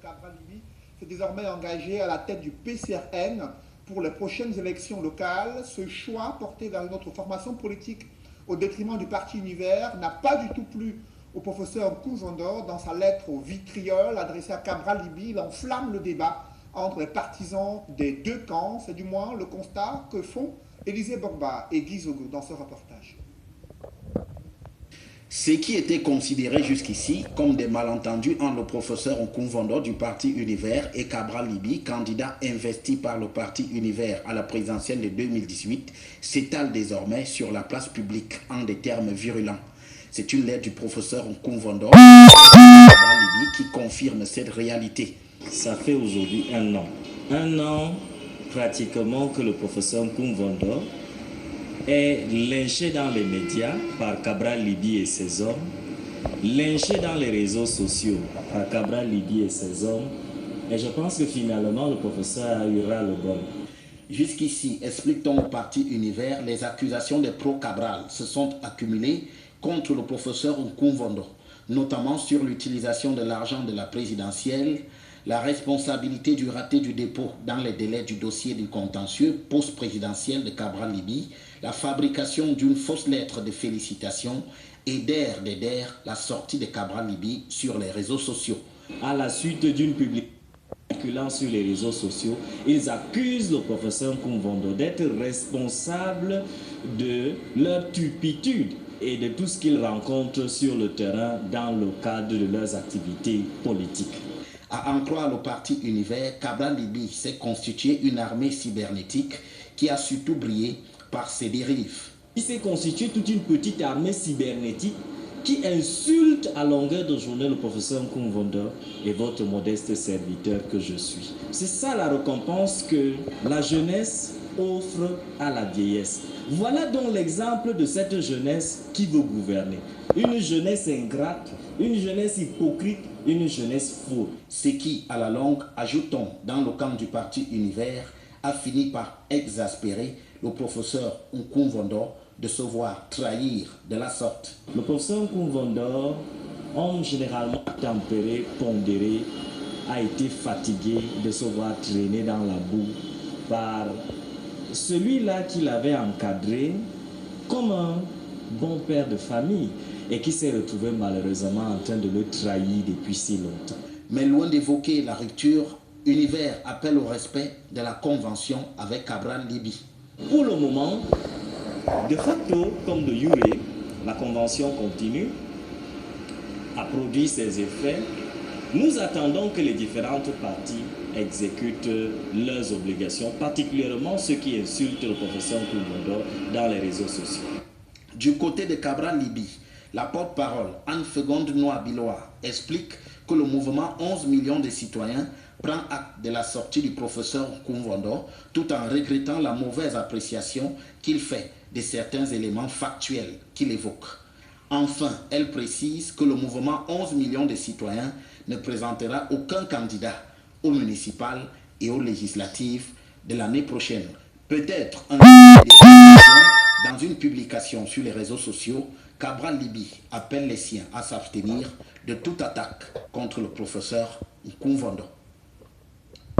Cabral Libby s'est désormais engagé à la tête du PCRN pour les prochaines élections locales. Ce choix, porté vers une autre formation politique au détriment du parti Univers, n'a pas du tout plu au professeur Nkounvondo. Dans sa lettre au vitriol adressée à Cabral Libby, il enflamme le débat entre les partisans des deux camps. C'est du moins le constat que font Élisée Borba et Guy Zogo dans ce reportage. Ce qui était considéré jusqu'ici comme des malentendus entre le professeur Nkounvondo du parti Univers et Cabral Libby, candidat investi par le parti Univers à la présidentielle de 2018, s'étale désormais sur la place publique en des termes virulents. C'est une lettre du professeur Nkounvondo à Cabral Libby qui confirme cette réalité. Ça fait aujourd'hui un an pratiquement que le professeur Nkounvondo est lynché dans les médias par Cabral Libby et ses hommes, lynché dans les réseaux sociaux par Cabral Libby et ses hommes, et je pense que finalement le professeur a eu ras le bol. Jusqu'ici, explique-t-on au parti Univers, les accusations des pro-Cabral se sont accumulées contre le professeur Nkounvondo, notamment sur l'utilisation de l'argent de la présidentielle, la responsabilité du raté du dépôt dans les délais du dossier du contentieux post-présidentiel de Cabral Libby, la fabrication d'une fausse lettre de félicitations et derrière la sortie de Cabral Libby sur les réseaux sociaux. À la suite d'une publication sur les réseaux sociaux, ils accusent le professeur Nkounvondo d'être responsable de leur turpitude et de tout ce qu'ils rencontrent sur le terrain dans le cadre de leurs activités politiques. À en croire le parti Univers, Cabral Libby s'est constitué une armée cybernétique qui a surtout brillé par ses dérives. Il s'est constitué toute une petite armée cybernétique qui insulte à longueur de journée le professeur Nkounvondo et votre modeste serviteur que je suis. C'est ça la récompense que la jeunesse offre à la vieillesse. Voilà donc l'exemple de cette jeunesse qui veut gouverner. Une jeunesse ingrate, une jeunesse hypocrite, une jeunesse fausse. Ce qui, à la longue, ajoutons dans le camp du parti Univers, a fini par exaspérer le professeur Nkounvondo de se voir trahir de la sorte. Le professeur Nkounvondo, homme généralement tempéré, pondéré, a été fatigué de se voir traîner dans la boue par celui-là qu'il avait encadré comme un bon père de famille et qui s'est retrouvé malheureusement en train de le trahir depuis si longtemps. Mais loin d'évoquer la rupture, Univers appelle au respect de la convention avec Cabral Libby. Pour le moment, de facto comme de jure, la convention continue à produire ses effets. Nous attendons que les différentes parties exécutent leurs obligations, particulièrement ceux qui insultent le professeur Nkounvondo dans les réseaux sociaux. Du côté de Cabral Libby, la porte-parole Anne-Fegonde Noa-Biloa explique que le mouvement 11 millions de citoyens prend acte de la sortie du professeur Nkounvondo tout en regrettant la mauvaise appréciation qu'il fait de certains éléments factuels qu'il évoque. Enfin, elle précise que le mouvement 11 millions de citoyens ne présentera aucun candidat aux municipales et aux législatives de l'année prochaine. Peut-être un dans une publication sur les réseaux sociaux, Cabral Libby appelle les siens à s'abstenir de toute attaque contre le professeur Nkounvondo.